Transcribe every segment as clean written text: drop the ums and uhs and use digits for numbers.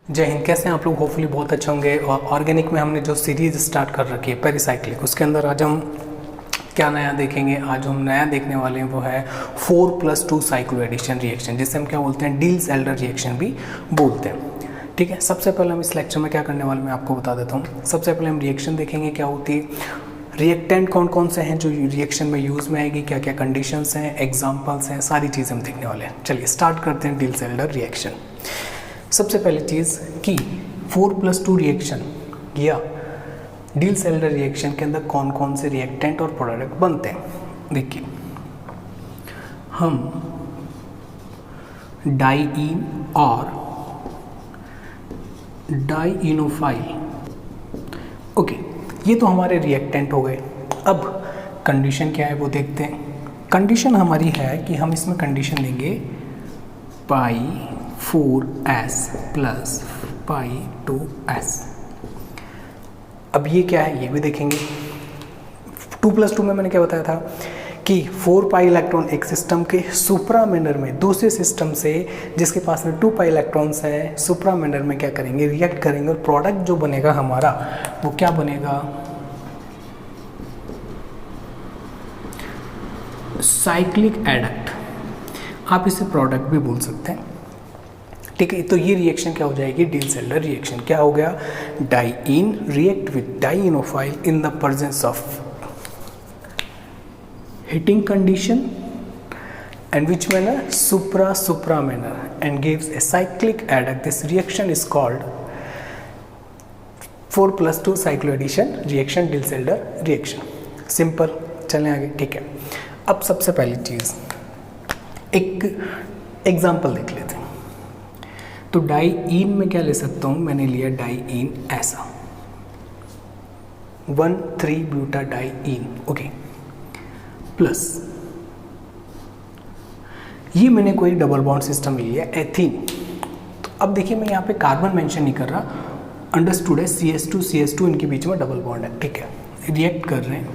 जय हिंद। कैसे हैं आप लोग? होपफुली बहुत अच्छे होंगे। और ऑर्गेनिक में हमने जो सीरीज स्टार्ट कर रखी है पेरिसाइक्लिक, उसके अंदर आज हम क्या नया देखेंगे? आज हम नया देखने वाले हैं वो है 4+2 साइक्लो एडिशन रिएक्शन, जिसे हम क्या बोलते हैं, डिल्स-एल्डर रिएक्शन भी बोलते हैं। ठीक है, सबसे पहले हम इस लेक्चर में क्या करने वाले मैं आपको बता देता हूँ। सबसे पहले हम रिएक्शन देखेंगे, क्या होती है, रिएक्टेंट कौन कौन से हैं जो रिएक्शन में यूज़ में आएगी, क्या क्या कंडीशंस हैं, एग्जाम्पल्स हैं, सारी चीज़ें हम देखने वाले हैं। चलिए स्टार्ट करते हैं डिल्स-एल्डर रिएक्शन। सबसे पहली चीज़ कि 4+2 रिएक्शन या डिल्स-एल्डर रिएक्शन के अंदर कौन कौन से रिएक्टेंट और प्रोडक्ट बनते हैं। देखिए, हम डाइईन और डाइईनोफाइल, ओके, ये तो हमारे रिएक्टेंट हो गए। अब कंडीशन क्या है वो देखते हैं। कंडीशन हमारी है कि हम इसमें कंडीशन देंगे π4s + π2s। अब ये क्या है ये भी देखेंगे। 2+2 में मैंने क्या बताया था कि 4 इलेक्ट्रॉन एक सिस्टम के सुप्रामेंडर में दूसरे सिस्टम से जिसके पास में 2 इलेक्ट्रॉन्स है, सुप्रामेंडर में क्या करेंगे, रिएक्ट करेंगे और प्रोडक्ट जो बनेगा हमारा वो क्या बनेगा, साइक्लिक एडक्ट। आप इसे प्रोडक्ट भी बोल सकते हैं। ठीक है, तो ये रिएक्शन क्या हो जाएगी, डिल्स-एल्डर रिएक्शन। क्या हो गया, diene react with dienophile in the presence of heating condition and which manner, supra manner, and gives a cyclic adduct. This reaction is called 4+2 cycloaddition reaction, deals-Elder reaction. Simple, चलें आगे। ठीक है, अब सबसे पहली चीज़ एक एग्जाम्पल देख लेते हैं। तो डाइईन में क्या ले सकता हूँ, मैंने लिया डाइईन ऐसा 1,3-ब्यूटाडाइईन, ओके, प्लस ये मैंने कोई डबल बॉन्ड सिस्टम लिया एथीन। तो अब देखिए, मैं यहाँ पे कार्बन मेंशन नहीं कर रहा, अंडरस्टूड है, CS2 इनके बीच में डबल बॉन्ड है। ठीक है, रिएक्ट कर रहे हैं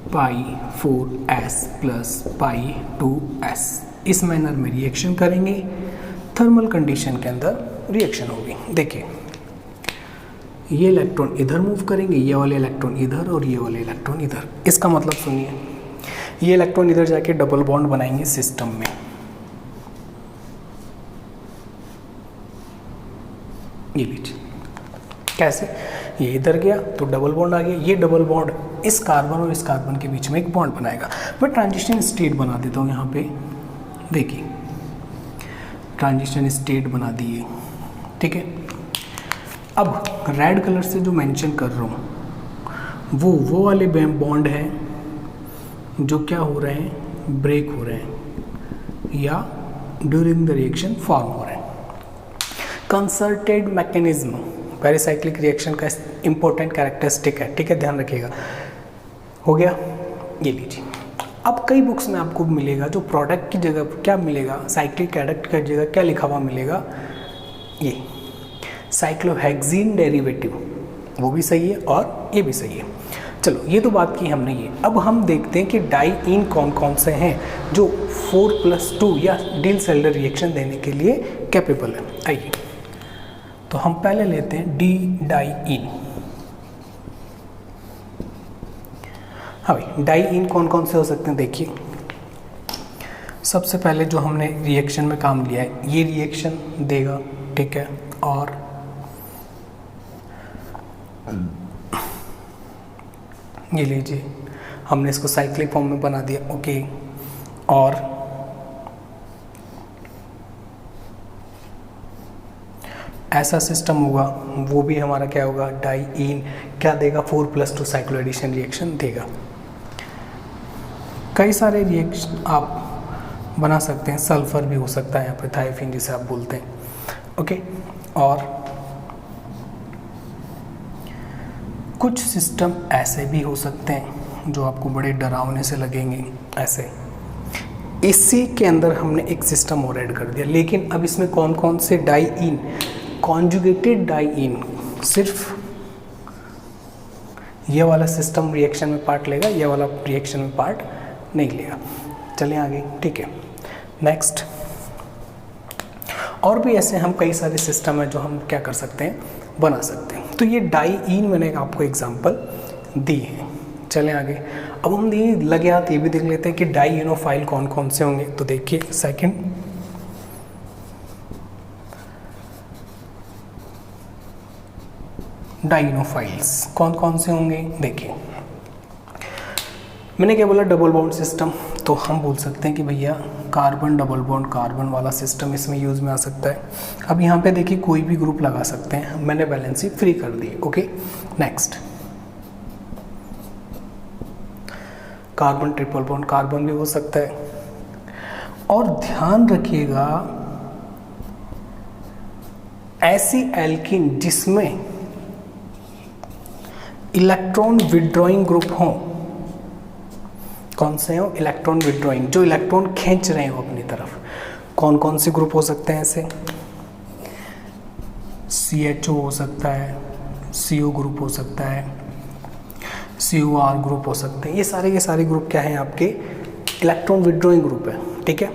π4s + π2s, इस मैनर में रिएक्शन करेंगे। थर्मल कंडीशन के अंदर रिएक्शन होगी। देखिए, ये इलेक्ट्रॉन इधर मूव करेंगे, ये वाले इलेक्ट्रॉन इधर और ये वाले इलेक्ट्रॉन इधर। इसका मतलब सुनिए, ये इलेक्ट्रॉन इधर जाके डबल बॉन्ड बनाएंगे सिस्टम में। ये लीजिए, कैसे, ये इधर गया तो डबल बॉन्ड आ गया, ये डबल बॉन्ड इस कार्बन और इस कार्बन के बीच में एक बॉन्ड बनाएगा। मैं ट्रांजिशन स्टेट बना देता हूँ यहाँ पे। देखिए, ट्रांजिशन स्टेट बना दिए। ठीक है, अब रेड कलर से जो मेंशन कर रहा हूँ वो वाले बॉन्ड हैं जो क्या हो रहे हैं, ब्रेक हो रहे हैं या ड्यूरिंग द रिएक्शन फॉर्म हो रहे हैं। कंसर्टेड मैकेनिज्म पेरिसाइक्लिक रिएक्शन का इंपॉर्टेंट कैरेक्टरिस्टिक है। ठीक है, ध्यान रखिएगा। हो गया, ये लीजिए। अब कई बुक्स में आपको मिलेगा जो प्रोडक्ट की जगह क्या मिलेगा, साइक्लिक एडक्ट की जगह क्या लिखा हुआ मिलेगा, ये साइक्लोहेक्सीन डेरिवेटिव। वो भी सही है और ये भी सही है। चलो, ये तो बात की हमने ये। अब हम देखते हैं कि डाइईन कौन कौन से हैं जो 4+2 या डिल्स-एल्डर रिएक्शन देने के लिए कैपेबल है। आइए, तो हम पहले लेते हैं डाइईन। हाँ भाई, डाइईन कौन कौन से हो सकते हैं। देखिए, सबसे पहले जो हमने रिएक्शन में काम लिया है, ये रिएक्शन देगा। ठीक है, और ये लीजिए, हमने इसको साइक्लिक फॉर्म में बना दिया। ओके, और ऐसा सिस्टम होगा, वो भी हमारा क्या होगा, डाइईन क्या देगा, 4+2 साइक्लो एडिशन रिएक्शन देगा। कई सारे रिएक्शन आप बना सकते हैं, सल्फर भी हो सकता है यहाँ पे, थायोफिन जिसे आप बोलते हैं। ओके, और कुछ सिस्टम ऐसे भी हो सकते हैं जो आपको बड़े डरावने से लगेंगे ऐसे। इसी के अंदर हमने एक सिस्टम और ऐड कर दिया, लेकिन अब इसमें कौन कौन से डाइईन, कॉन्जुगेटेड डाइईन, सिर्फ ये वाला सिस्टम रिएक्शन में पार्ट लेगा, ये वाला रिएक्शन में पार्ट नहीं लेगा। चलिए आगे। ठीक है, नेक्स्ट और भी ऐसे हम कई सारे सिस्टम है जो हम क्या कर सकते हैं, बना सकते हैं। तो ये डाईईन मैंने आपको एग्जांपल दी है। चलें आगे। अब हम ये लगे हाथ ये भी देख लेते हैं कि डाईइनोफाइल कौन कौन से होंगे। तो देखिए सेकंड, डाईइनोफाइल्स कौन कौन से होंगे। देखिए मैंने क्या बोला, डबल बॉन्ड सिस्टम, तो हम बोल सकते हैं कि भैया कार्बन डबल बॉन्ड कार्बन वाला सिस्टम इसमें यूज़ में आ सकता है। अब यहाँ पे देखिए कोई भी ग्रुप लगा सकते हैं, मैंने वैलेंसी फ्री कर दी। Okay next, carbon triple bond carbon भी हो सकता है। और ध्यान रखिएगा ऐसी एल्कीन जिसमें इलेक्ट्रॉन विड्रॉइंग ग्रुप हो, कौन से हो, इलेक्ट्रॉन विड्रॉइंग, जो इलेक्ट्रॉन खींच रहे हो अपनी तरफ। कौन कौन से ग्रुप हो सकते हैं ऐसे, CHO हो सकता है, CO ग्रुप हो सकता है, COR ग्रुप हो सकते हैं। ये के सारे ग्रुप क्या हैं, आपके इलेक्ट्रॉन विड्रॉइंग ग्रुप है। ठीक है,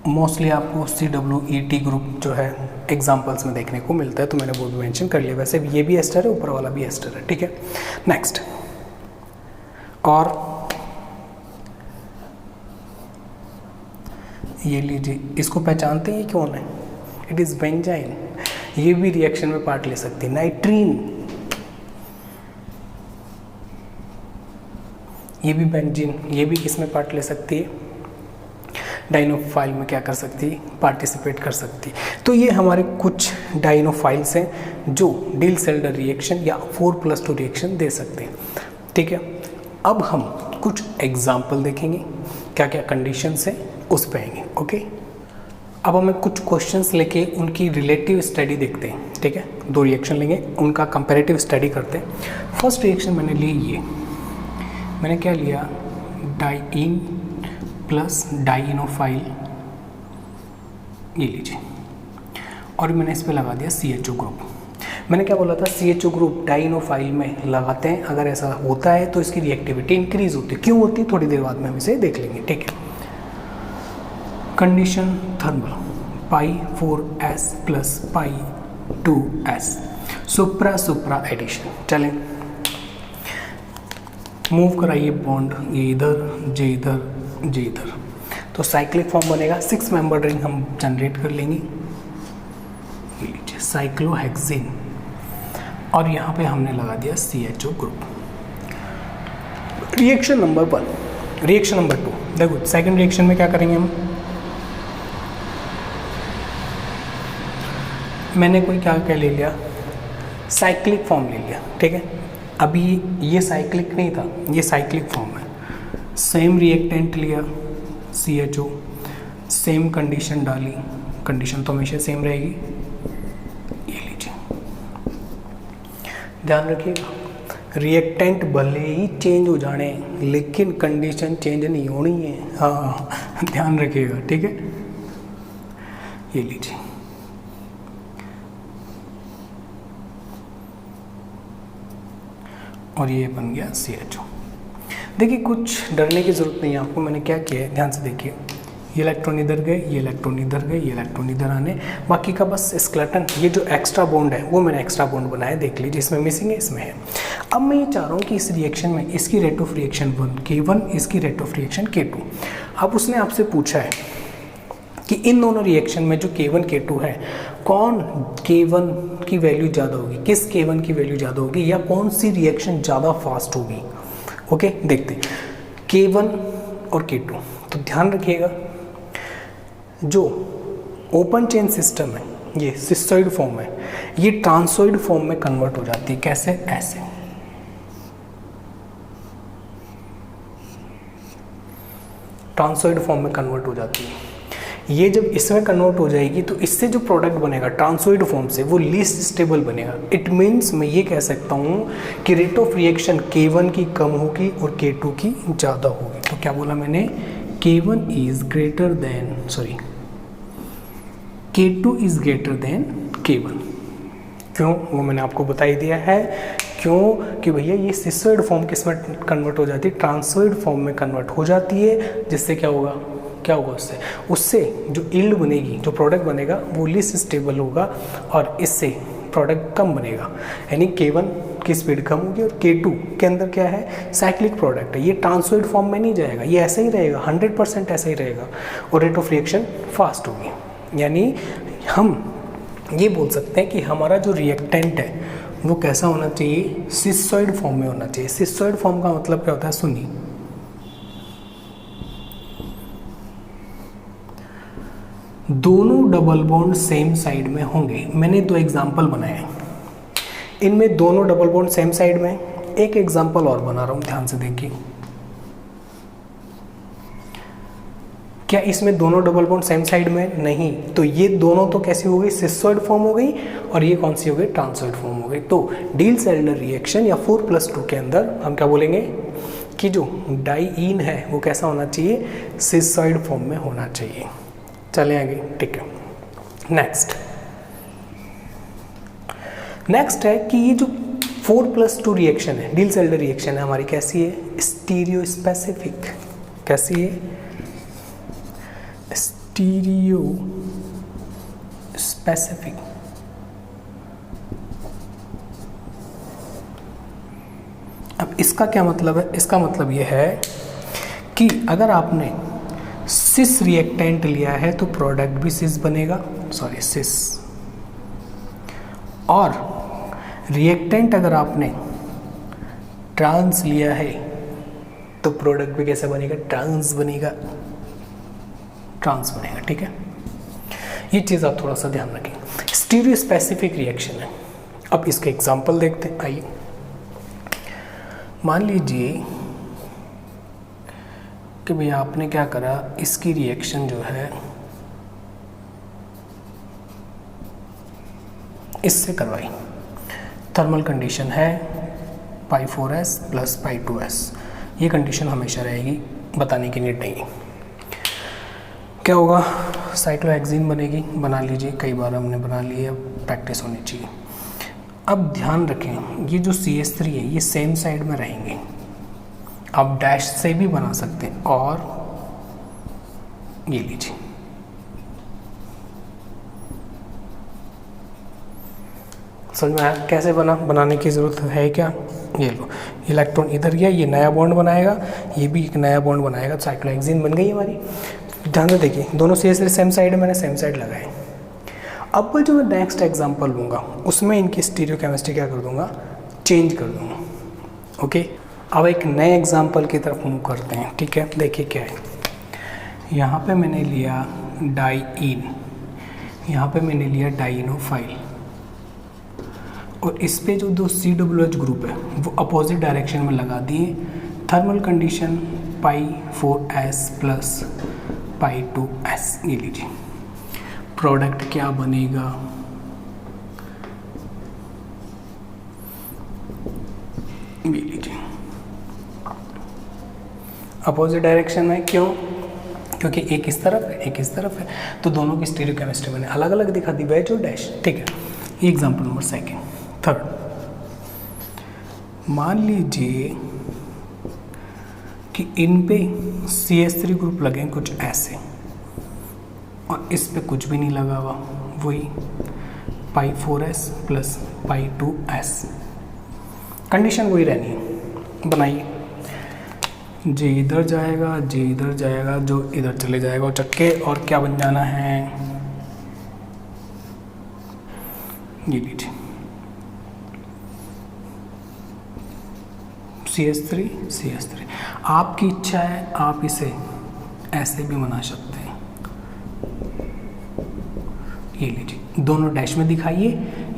मोस्टली आपको CWET ग्रुप जो है एग्जाम्पल्स में देखने को मिलता है, तो मैंने वो भी मेंशन कर लिया। वैसे ये भी एस्टर है, ऊपर वाला भी एस्टर है। ठीक है नेक्स्ट, और ये लीजिए, इसको पहचानते हैं कौन है, इट इज़ बेंजाइन। ये भी रिएक्शन में पार्ट ले सकती है। नाइट्रीन, ये भी बेंजीन, ये भी किसमें पार्ट ले सकती है, डाइनोफाइल में क्या कर सकती है, पार्टिसिपेट कर सकती है। तो ये हमारे कुछ डाइनोफाइल्स हैं जो डिल सेल्डर रिएक्शन या 4+2 रिएक्शन दे सकते हैं। ठीक है, अब हम कुछ एग्जाम्पल देखेंगे, क्या क्या कंडीशंस हैं उस पे आएंगे। ओके, अब हमें कुछ क्वेश्चंस लेके उनकी रिलेटिव स्टडी देखते हैं। ठीक है, 2 रिएक्शन लेंगे, उनका कंपैरेटिव स्टडी करते हैं। फर्स्ट रिएक्शन मैंने ली, ये मैंने क्या लिया, डाईइन प्लस डाईइनोफाइल, ये लीजिए, और मैंने इस पे लगा दिया CHO ग्रुप। मैंने क्या बोला था, CHO ग्रुप डाईइनोफाइल में लगाते हैं, अगर ऐसा होता है तो इसकी रिएक्टिविटी इंक्रीज होती है। क्यों होती है, थोड़ी देर बाद में हम इसे देख लेंगे। ठीक है, condition thermal, π4s plus π2s, सुप्रा सुप्रा एडिशन। चलें, मूव कराइए बॉन्ड, ये इधर, जे इधर, जे इधर, तो साइक्लिक फॉर्म बनेगा। 6 मेंबर रिंग हम जनरेट कर लेंगे, ये लीजिए साइक्लोहेक्सिन, और यहाँ पे हमने लगा दिया CHO group. Reaction number 1, reaction number 2 देखो, सेकंड रिएक्शन में क्या करेंगे हम, मैंने कोई क्या क्या ले लिया, साइक्लिक फॉर्म ले लिया। ठीक है, अभी ये साइक्लिक नहीं था, ये साइक्लिक फॉर्म है। सेम रिएक्टेंट लिया CHO, सेम कंडीशन डाली, कंडीशन तो हमेशा सेम रहेगी। ये लीजिए, ध्यान रखिएगा रिएक्टेंट भले ही चेंज हो जाने, लेकिन कंडीशन चेंज नहीं होनी है। हाँ ध्यान रखिएगा। ठीक है, ये लीजिए, और ये बन गया CHO। देखिए कुछ डरने की ज़रूरत नहीं है आपको। मैंने क्या किया है, ध्यान से देखिए, ये इलेक्ट्रॉन इधर गए, ये इलेक्ट्रॉन इधर गए, ये इलेक्ट्रॉन इधर आने, बाकी का बस स्केलेटन। ये जो एक्स्ट्रा बॉन्ड है वो मैंने एक्स्ट्रा बॉन्ड बनाया, देख लीजिए, इसमें मिसिंग है, इसमें है। अब मैं ये चाह रहा हूँ कि इस रिएक्शन में इसकी रेट ऑफ रिएक्शन 1 K1, इसकी रेट ऑफ रिएक्शन K2। अब उसने आपसे पूछा है कि इन दोनों रिएक्शन में जो K1 K2 है, कौन K1 की वैल्यू ज़्यादा होगी, किस K1 की वैल्यू ज़्यादा होगी, या कौन सी रिएक्शन ज़्यादा फास्ट होगी। ओके देखते हैं K1 और K2। तो ध्यान रखिएगा, जो ओपन चेन सिस्टम है, ये सिस्टोइड फॉर्म है, ये ट्रांसोइड फॉर्म में कन्वर्ट हो जाती है। कैसे, ऐसे, ट्रांसोइड फॉर्म में कन्वर्ट हो जाती है। ये जब इसमें कन्वर्ट हो जाएगी तो इससे जो प्रोडक्ट बनेगा ट्रांसोइड फॉर्म से, वो लीस्ट स्टेबल बनेगा। इट मीन्स मैं ये कह सकता हूँ कि रेट ऑफ रिएक्शन K1 की कम होगी और K2 की ज़्यादा होगी। तो क्या बोला मैंने, K1 is greater than, sorry, K2 is greater than K1। क्यों, वो मैंने आपको बता ही दिया है। क्यों कि भैया ये सिस्टोइड फॉर्म किस में कन्वर्ट हो जाती है, ट्रांसोइड फॉर्म में कन्वर्ट हो जाती है, जिससे क्या होगा, क्या होगा उससे, उससे जो यील्ड बनेगी, जो प्रोडक्ट बनेगा वो लेस स्टेबल होगा और इससे प्रोडक्ट कम बनेगा, यानी K1 की स्पीड कम होगी और K2 के अंदर क्या है, साइक्लिक प्रोडक्ट है, ये ट्रांसोइड फॉर्म में नहीं जाएगा, ये ऐसा ही रहेगा, 100% ऐसा ही रहेगा और रेट ऑफ रिएक्शन फास्ट होगी। यानी हम ये बोल सकते हैं कि हमारा जो रिएक्टेंट है वो कैसा होना चाहिए, सिसॉइड फॉर्म में होना चाहिए। सिसॉइड फॉर्म का मतलब क्या होता है, सुनिए, दोनों डबल बॉन्ड सेम साइड में होंगे। मैंने 2 एग्जाम्पल बनाए हैं, इनमें दोनों डबल बॉन्ड सेम साइड में। एक एग्जाम्पल और बना रहा हूं, ध्यान से देखिए, क्या इसमें दोनों डबल बॉन्ड सेम साइड में, नहीं, तो ये दोनों तो कैसी हो गई, सिसॉइड फॉर्म हो गई और ये कौन सी हो गई, ट्रांसॉइड फॉर्म हो गई। तो डील-सेल्डर रिएक्शन या 4+2 के अंदर हम क्या बोलेंगे कि जो डाइईन है वो कैसा होना चाहिए, सिसॉइड फॉर्म में होना चाहिए। चले आगे, ठीक है। नेक्स्ट है कि ये जो 4+2 रिएक्शन है, डील-सेल्डर रिएक्शन है हमारी, कैसी है, स्टीरियो स्पेसिफिक। कैसी है, स्टीरियो स्पेसिफिक। अब इसका क्या मतलब है, इसका मतलब यह है कि अगर आपने सिस रिएक्टेंट लिया है तो प्रोडक्ट भी सिस बनेगा, सॉरी सिस, और रिएक्टेंट अगर आपने ट्रांस लिया है तो प्रोडक्ट भी कैसा बनेगा, ट्रांस बनेगा, ट्रांस बनेगा, ठीक है। ये चीज़ आप थोड़ा सा ध्यान रखें। स्टीरियो स्पेसिफिक रिएक्शन है। अब इसके एग्जांपल देखते हैं, आइए। मान लीजिए कि भैया आपने क्या करा, इसकी रिएक्शन जो है इससे करवाई, थर्मल कंडीशन है π4s + π2s, ये कंडीशन हमेशा रहेगी, बताने की नीड नहीं। क्या होगा, साइक्लोहेक्सीन बनेगी, बना लीजिए, कई बार हमने बना ली है, प्रैक्टिस होनी चाहिए। अब ध्यान रखें, ये जो CH3 है ये सेम साइड में रहेंगे, आप डैश से भी बना सकते हैं, और ये लीजिए, समझ में आया कैसे बनाने की ज़रूरत है क्या। ये लो, इलेक्ट्रॉन इधर गया, ये नया बॉन्ड बनाएगा, ये भी एक नया बॉन्ड बनाएगा, साइक्लोहेक्सीन बन गई हमारी। ध्यान से देखिए, दोनों CH3 सेम साइड है, मैंने सेम साइड लगाए। अब जो मैं नेक्स्ट एग्जांपल लूँगा उसमें इनकी स्टीरियो केमिस्ट्री क्या कर दूँगा, चेंज कर दूँगा। ओके, अब एक नए एग्जांपल की तरफ मूव करते हैं, ठीक है। देखिए क्या है, यहाँ पे मैंने लिया डाइईन, यहाँ पे मैंने लिया डाइनोफाइल, और इस पे जो 2 COOH ग्रुप है वो अपोजिट डायरेक्शन में लगा दिए। थर्मल कंडीशन π4s + π2s, ये लीजिए, प्रोडक्ट क्या बनेगा, ये लीजिए, अपोजिट डायरेक्शन में। क्यों, क्योंकि एक इस तरफ है, एक इस तरफ है, तो दोनों की स्टीरियो केमिस्ट्री मैंने अलग अलग दिखा दी, बैच और डैश, ठीक है। ये एग्जाम्पल नंबर 2। थर्ड, मान लीजिए कि इन पे CH3 ग्रुप लगे कुछ ऐसे, और इस पे कुछ भी नहीं लगा हुआ, वही π4s + π2s, कंडीशन वही रहनी है। बनाइए, जे इधर जाएगा, जे इधर जाएगा, जो इधर चले जाएगा वो चक्के, और क्या बन जाना है, ये लीजिए CH3। आपकी इच्छा है, आप इसे ऐसे भी बना सकते हैं, ये लीजिए, दोनों डैश में दिखाइए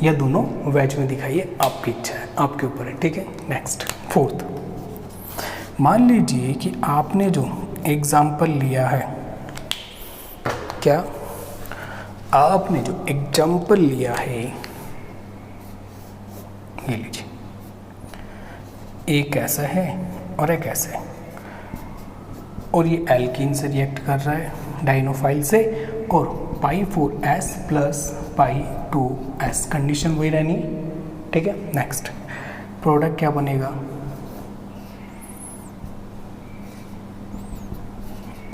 या दोनों वेज में दिखाइए, आपकी इच्छा है, आपके ऊपर है, ठीक है। नेक्स्ट, फोर्थ, मान लीजिए कि आपने जो एग्जाम्पल लिया है, क्या आपने जो एग्जाम्पल लिया है, ये लीजिए, एक ऐसा है और एक ऐसा है, और ये एल्कीन से रिएक्ट कर रहा है डाइनोफाइल से, और π4s + π2s, कंडीशन वही रहनी, ठीक है। नेक्स्ट, प्रोडक्ट क्या बनेगा,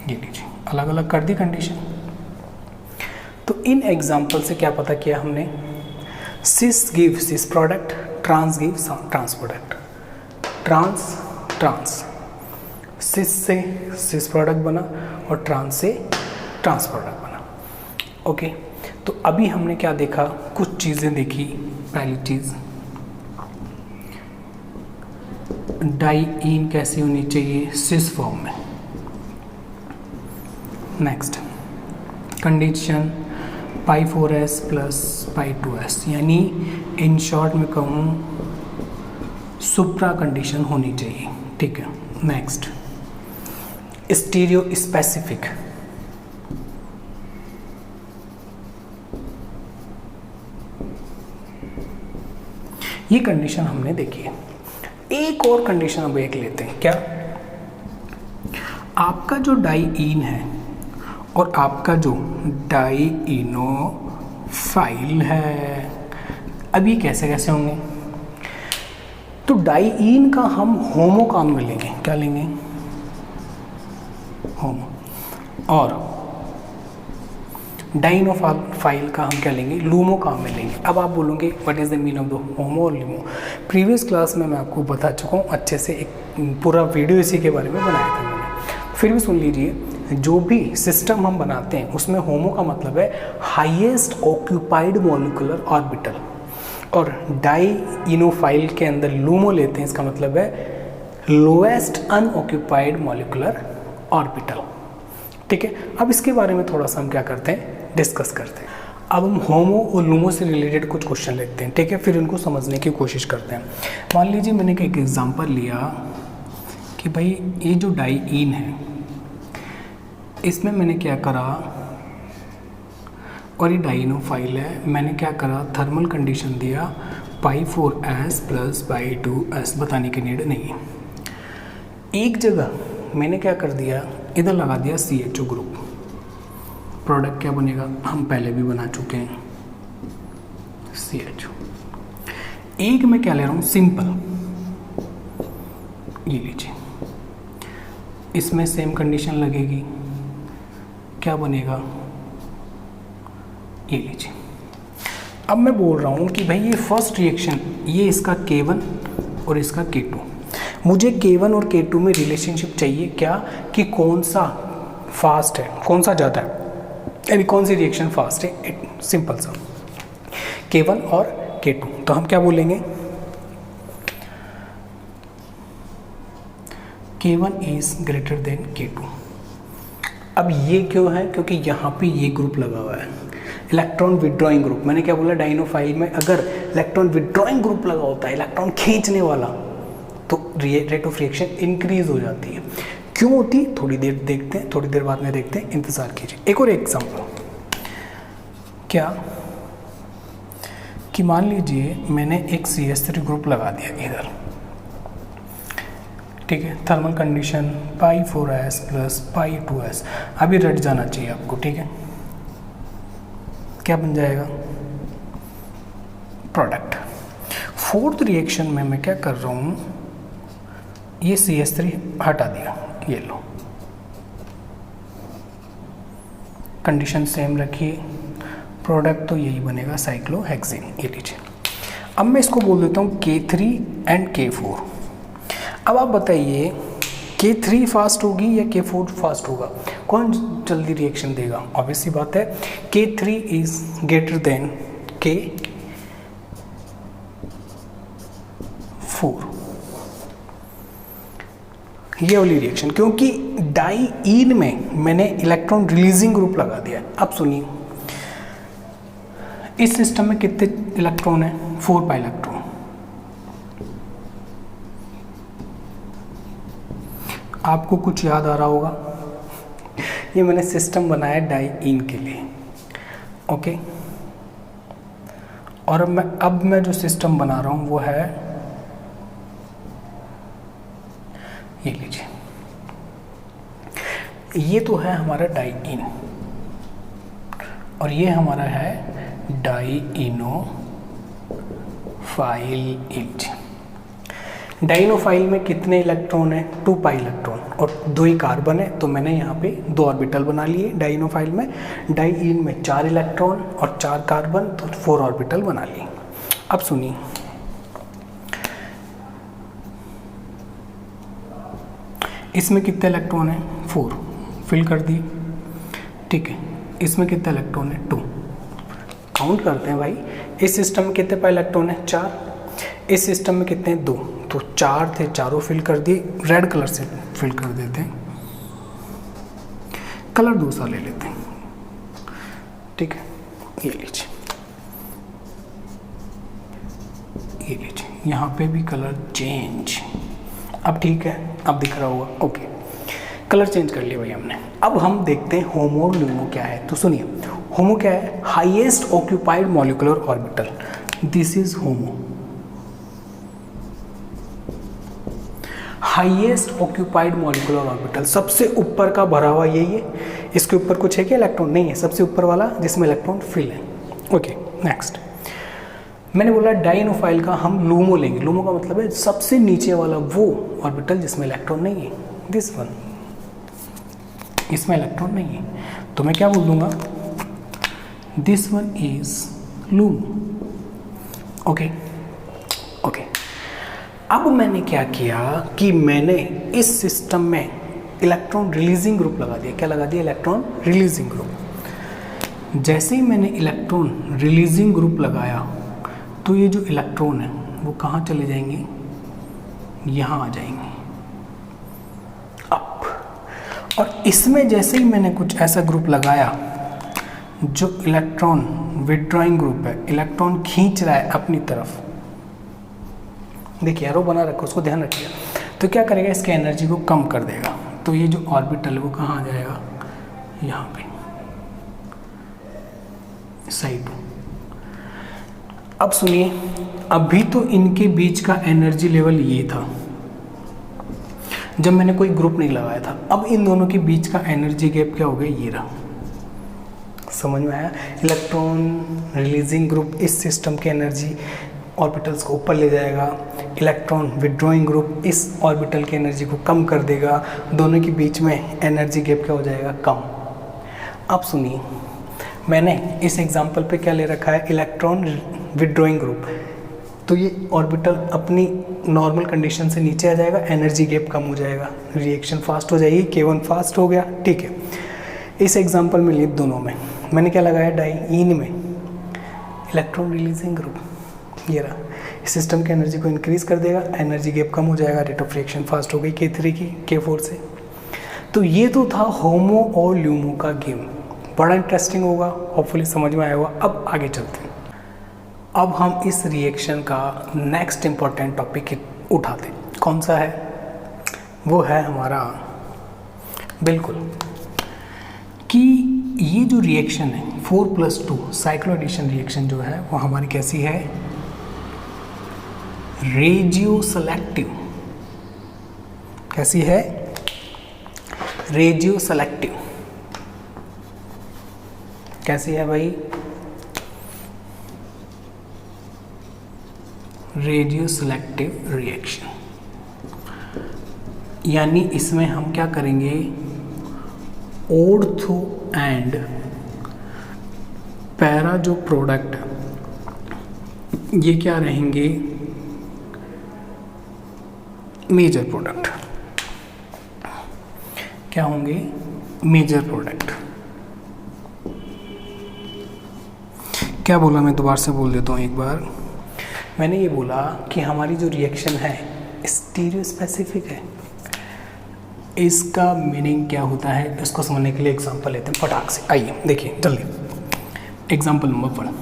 ये लीजिए, अलग अलग कर दी कंडीशन। तो इन एग्जाम्पल से क्या पता किया हमने, cis give cis product, trans give trans product, trans trans, cis से सिस प्रोडक्ट बना और ट्रांस से ट्रांस प्रोडक्ट बना। ओके, तो अभी हमने क्या देखा, कुछ चीज़ें देखी। पहली चीज़, डाइईन कैसी होनी चाहिए, सिस फॉर्म में। नेक्स्ट कंडीशन पाई 4s प्लस पाई 2s, यानी इन शॉर्ट में कहूँ सुप्रा कंडीशन होनी चाहिए। ठीक है। नेक्स्ट स्टीरियो स्पेसिफिक, ये कंडीशन हमने देखी है। एक और कंडीशन अब एक लेते हैं, क्या, आपका जो डाइईन है और आपका जो डाइईनोफाइल है, अब ये कैसे कैसे होंगे। तो डाइईन का हम होमो काम में लेंगे, क्या लेंगे, होमो, और डाइनोफाइल का हम क्या लेंगे, लूमो काम में लेंगे। अब आप बोलोगे what is the mean of the होमो और लूमो। प्रीवियस क्लास में मैं आपको बता चुका हूँ अच्छे से, एक पूरा वीडियो इसी के बारे में बनाया था मैंने, फिर भी सुन लीजिए। जो भी सिस्टम हम बनाते हैं उसमें होमो का मतलब है हाईएस्ट ऑक्यूपाइड मॉलिक्यूलर ऑर्बिटल, और डाइईनोफाइल के अंदर लूमो लेते हैं, इसका मतलब है लोएस्ट अनऑक्यूपाइड मॉलिक्यूलर ऑर्बिटल। ठीक है। अब इसके बारे में थोड़ा सा हम क्या करते हैं, डिस्कस करते हैं। अब हम होमो और लूमो से रिलेटेड कुछ क्वेश्चन लेते हैं। ठीक है, फिर इनको समझने की कोशिश करते हैं। मान लीजिए मैंने एक एग्जांपल लिया कि भाई ये जो डाइईन है इसमें मैंने क्या करा, और ये डाइईनोफाइल है, मैंने क्या करा, थर्मल कंडीशन दिया पाई 4s प्लस पाई 2s, बताने की नीड नहीं है। एक जगह मैंने क्या कर दिया, इधर लगा दिया CHO ग्रुप, प्रोडक्ट क्या बनेगा, हम पहले भी बना चुके हैं, CHO। एक मैं क्या ले रहा हूँ, सिंपल, ये लीजिए, इसमें सेम कंडीशन लगेगी, क्या बनेगा, ये लीजिए। अब मैं बोल रहा हूँ कि भाई ये फर्स्ट रिएक्शन, ये इसका K1 और इसका K2, मुझे K1 और K2 में रिलेशनशिप चाहिए, क्या, कि कौन सा फास्ट है, कौन सा ज़्यादा है, यानी कौन सी रिएक्शन फास्ट है। सिंपल सा, K1 और K2, तो हम क्या बोलेंगे, K1 is greater than K2। अब ये क्यों है, क्योंकि यहाँ पे ये ग्रुप लगा हुआ है, इलेक्ट्रॉन विड्रॉइंग ग्रुप। मैंने क्या बोला, डाइनोफाइल में अगर इलेक्ट्रॉन विड्रॉइंग ग्रुप लगा होता है, इलेक्ट्रॉन खींचने वाला, तो रेट ऑफ रिएक्शन इंक्रीज हो जाती है। क्यों होती, थोड़ी देर देखते हैं, थोड़ी देर बाद में देखते हैं, इंतजार कीजिए। एक और एग्जांपल, क्या, कि मान लीजिए मैंने एक CH3 ग्रुप लगा दिया इधर, ठीक है, थर्मल कंडीशन पाई 4s प्लस पाई 2s, अभी रट जाना चाहिए आपको। ठीक है, क्या बन जाएगा, प्रोडक्ट। फोर्थ रिएक्शन में मैं क्या कर रहा हूँ, ये CH3 हटा दिया, ये लो, कंडीशन सेम रखिए, प्रोडक्ट तो यही बनेगा, साइक्लोहेक्सेन, ये लीजिए। अब मैं इसको बोल देता हूँ K3 एंड K4। अब आप बताइए K3 फास्ट होगी या K4 फास्ट होगा, कौन जल्दी रिएक्शन देगा। ऑब्वियस सी बात है K3 is greater than K4, ये वाली रिएक्शन, क्योंकि डाइईन में मैंने इलेक्ट्रॉन रिलीजिंग ग्रुप लगा दिया। अब सुनिए, इस सिस्टम में कितने इलेक्ट्रॉन है, 4 पाई इलेक्ट्रॉन। आपको कुछ याद आ रहा होगा, ये मैंने सिस्टम बनाया डाइईन के लिए, ओके। और अब मैं जो सिस्टम बना रहा हूँ वो है, ये लीजिए, ये तो है हमारा डाइईन और ये हमारा है डाइईनोफाइल इच। डाइनोफाइल में कितने इलेक्ट्रॉन है? 2 पाई इलेक्ट्रॉन और 2 ही कार्बन है, तो मैंने यहाँ पे 2 ऑर्बिटल बना लिए डाइनोफाइल में। डाइईन में 4 इलेक्ट्रॉन और 4 कार्बन, तो 4 ऑर्बिटल बना लिए। अब सुनिए, इसमें कितने इलेक्ट्रॉन है? 4, फिल कर दिए, ठीक है। इसमें कितने इलेक्ट्रॉन है? 2। काउंट करते हैं भाई, इस सिस्टम में कितने पाई इलेक्ट्रॉन है? 4। इस सिस्टम में कितने? 2, तो 4 थे, चारों फिल कर दिए। रेड कलर से फिल कर देते हैं, कलर दूसरा ले लेते हैं, ठीक है। ये लीजिए, ये लीजिए, यहाँ पे भी कलर चेंज। अब ठीक है, अब दिख रहा होगा, ओके। कलर चेंज कर लिया भाई हमने। अब हम देखते हैं होमो और ल्यूमो क्या है। तो सुनिए, होमो क्या है? Highest occupied molecular orbital, this is homo. Highest occupied molecular orbital, सबसे ऊपर का भरा हुआ यही है। इसके ऊपर कुछ है क्या? इलेक्ट्रॉन नहीं है, सबसे ऊपर वाला जिसमें इलेक्ट्रॉन फिल है। ओके, नेक्स्ट मैंने बोला डाइनोफाइल का हम लूमो लेंगे। लूमो का मतलब है सबसे नीचे वाला वो ऑर्बिटल जिसमें इलेक्ट्रॉन नहीं है, दिस वन, इसमें इलेक्ट्रॉन नहीं है, तो मैं क्या बोल दूंगा? This one is LUMO. Okay okay. अब मैंने क्या किया कि मैंने इस सिस्टम में इलेक्ट्रॉन रिलीजिंग ग्रुप लगा दिया। क्या लगा दिया? Electron releasing group. जैसे ही मैंने इलेक्ट्रॉन रिलीजिंग ग्रुप लगाया, तो ये जो इलेक्ट्रॉन है वो कहाँ चले जाएंगे? यहाँ आ जाएंगे अप। और इसमें जैसे ही मैंने कुछ ऐसा ग्रुप लगाया जो इलेक्ट्रॉन विड्रॉइंग ग्रुप है, इलेक्ट्रॉन खींच रहा है अपनी तरफ, देखिए एरो बना रखो, उसको ध्यान रखिएगा, तो क्या करेगा? इसके एनर्जी को कम कर देगा। तो ये जो ऑर्बिटल है वो कहाँ आ जाएगा? यहाँ पे, साइड। अब सुनिए, अभी तो इनके बीच का एनर्जी लेवल ये था जब मैंने कोई ग्रुप नहीं लगाया था। अब इन दोनों के बीच का एनर्जी गैप क्या हो गया? ये रहा। समझ में आया? इलेक्ट्रॉन रिलीजिंग ग्रुप इस सिस्टम के एनर्जी ऑर्बिटल्स को ऊपर ले जाएगा, इलेक्ट्रॉन विड्रॉइंग ग्रुप इस ऑर्बिटल की एनर्जी को कम कर देगा। दोनों के बीच में एनर्जी गैप क्या हो जाएगा? कम। अब सुनिए, मैंने इस एग्जांपल पे क्या ले रखा है? Electron withdrawing group. तो ये ऑर्बिटल अपनी नॉर्मल कंडीशन से नीचे आ जाएगा, एनर्जी गैप कम हो जाएगा, रिएक्शन फास्ट हो जाएगी, K1 फास्ट हो गया, ठीक है। इस एग्जांपल में लिए दोनों में मैंने क्या लगाया? डाइईन में इलेक्ट्रॉन रिलीजिंग ग्रुप, ये रहा। सिस्टम की एनर्जी को इंक्रीज कर देगा, एनर्जी गैप कम हो जाएगा, रेट ऑफ रिएक्शन फास्ट हो गई K3 की K4 से। तो ये तो था होमो और ल्यूमो का गेम, बड़ा इंटरेस्टिंग होगा, होपफुली समझ में आया होगा। अब आगे चलते हैं। अब हम इस रिएक्शन का नेक्स्ट इम्पॉर्टेंट टॉपिक उठाते हैं। कौन सा है? वो है हमारा, बिल्कुल, कि ये जो रिएक्शन है 4+2 साइक्लोएडिशन रिएक्शन जो है वो हमारी कैसी है? Regioselective. कैसी है? Regioselective. कैसी है भाई? Regioselective reaction. यानी इसमें हम क्या करेंगे? ऑर्थो एंड पैरा जो प्रोडक्ट ये क्या रहेंगे? Major product. क्या होंगे? Major product. क्या बोला मैं? दोबारा से बोल देता हूँ एक बार। मैंने ये बोला कि हमारी जो रिएक्शन है स्टीरियो स्पेसिफिक है। इसका मीनिंग क्या होता है इसको समझने के लिए एग्जांपल लेते हैं फटाक से। आइए देखिए जल्दी। एग्जांपल नंबर 1,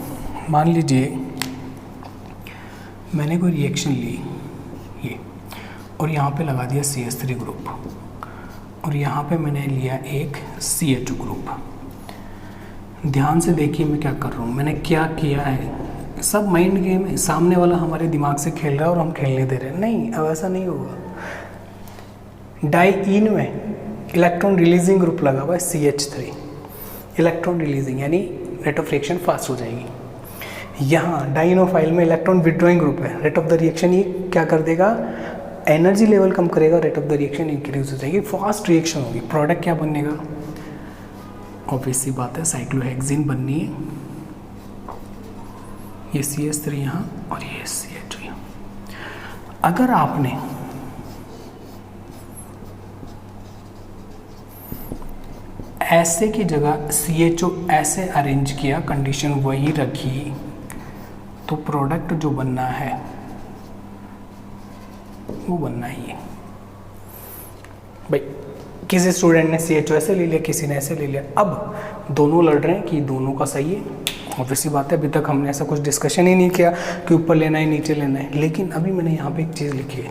मान लीजिए मैंने कोई रिएक्शन ली ये, और यहाँ पे लगा दिया CH3 ग्रुप, और यहाँ पे मैंने लिया एक CH2 ग्रुप। ध्यान से देखिए मैं क्या कर रहा हूँ, मैंने क्या किया है। सब माइंड गेम है, सामने वाला हमारे दिमाग से खेल रहा है और हम खेलने दे रहे हैं। नहीं, अब ऐसा नहीं होगा। डाइईन में इलेक्ट्रॉन रिलीजिंग ग्रुप लगा हुआ है CH3, इलेक्ट्रॉन रिलीजिंग यानी रेट ऑफ रिएक्शन फास्ट हो जाएगी। यहाँ डाइनोफाइल में इलेक्ट्रॉन विड्रॉइंग ग्रुप है, रेट ऑफ द रिएक्शन ये क्या कर देगा? एनर्जी लेवल कम करेगा, rate of the reaction increase हो जाएगी, फास्ट रिएक्शन होगी। प्रोडक्ट क्या बनेगा, ऑब्वियस सी बात है साइक्लोहेक्सिन बननी है, ये CH3 यहाँ और ये CH2 यहाँ। अगर आपने ऐसे की जगह CHO ऐसे अरेंज किया, कंडीशन वही रखी, तो प्रोडक्ट जो बनना है वो बनना ही है। भाई किसी स्टूडेंट ने CHO ऐसे ले लिया, किसी ने ऐसे ले लिया, अब दोनों लड़ रहे हैं कि दोनों का सही है। ऑब्वियसली बात है, अभी तक हमने ऐसा कुछ डिस्कशन ही नहीं किया कि ऊपर लेना है नीचे लेना है, लेकिन अभी मैंने यहाँ पे एक चीज़ लिखी है,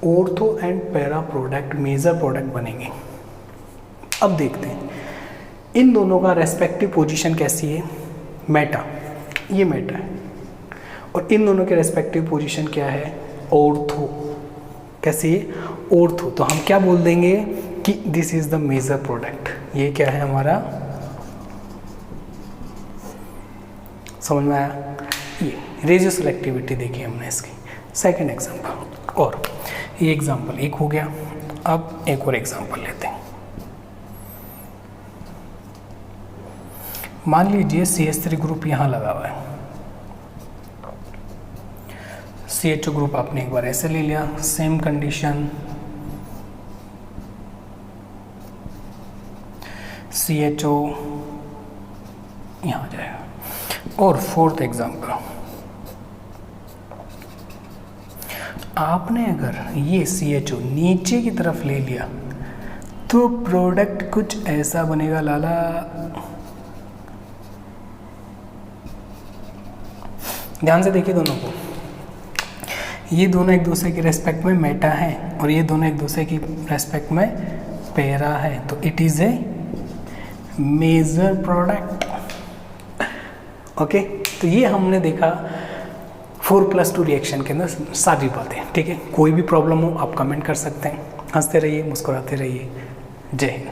ortho and para product major product बनेंगे। अब देखते हैं इन दोनों का रेस्पेक्टिव पोजीशन कैसी है, मेटा, ये मेटा है, और इन दोनों के रेस्पेक्टिव पोजीशन क्या है, ऑर्थो, कैसी है, ऑर्थो। तो हम क्या बोल देंगे कि this is the major product, ये क्या है हमारा, समझ में आया। ये रेशियो सेलेक्टिविटी देखी हमने इसकी। सेकंड एग्जांपल, और ये एग्जांपल एक हो गया, अब एक और एग्जांपल लेते हैं। मान लीजिए CH3 ग्रुप यहाँ लगा हुआ है, CHO ग्रुप आपने एक बार ऐसे ले लिया, सेम कंडीशन, CHO यहाँ आ जाएगा। और फोर्थ एग्जांपल, आपने अगर ये CHO नीचे की तरफ ले लिया तो प्रोडक्ट कुछ ऐसा बनेगा लाला, ध्यान से देखिए दोनों को, ये दोनों एक दूसरे के रेस्पेक्ट में मेटा है और ये दोनों एक दूसरे की रेस्पेक्ट में पैरा है, तो it is a major product. Okay, तो ये हमने देखा 4+2 रिएक्शन के अंदर सारी बातें। ठीक है, कोई भी प्रॉब्लम हो आप कमेंट कर सकते हैं। हंसते रहिए, मुस्कुराते रहिए। जय हिंद।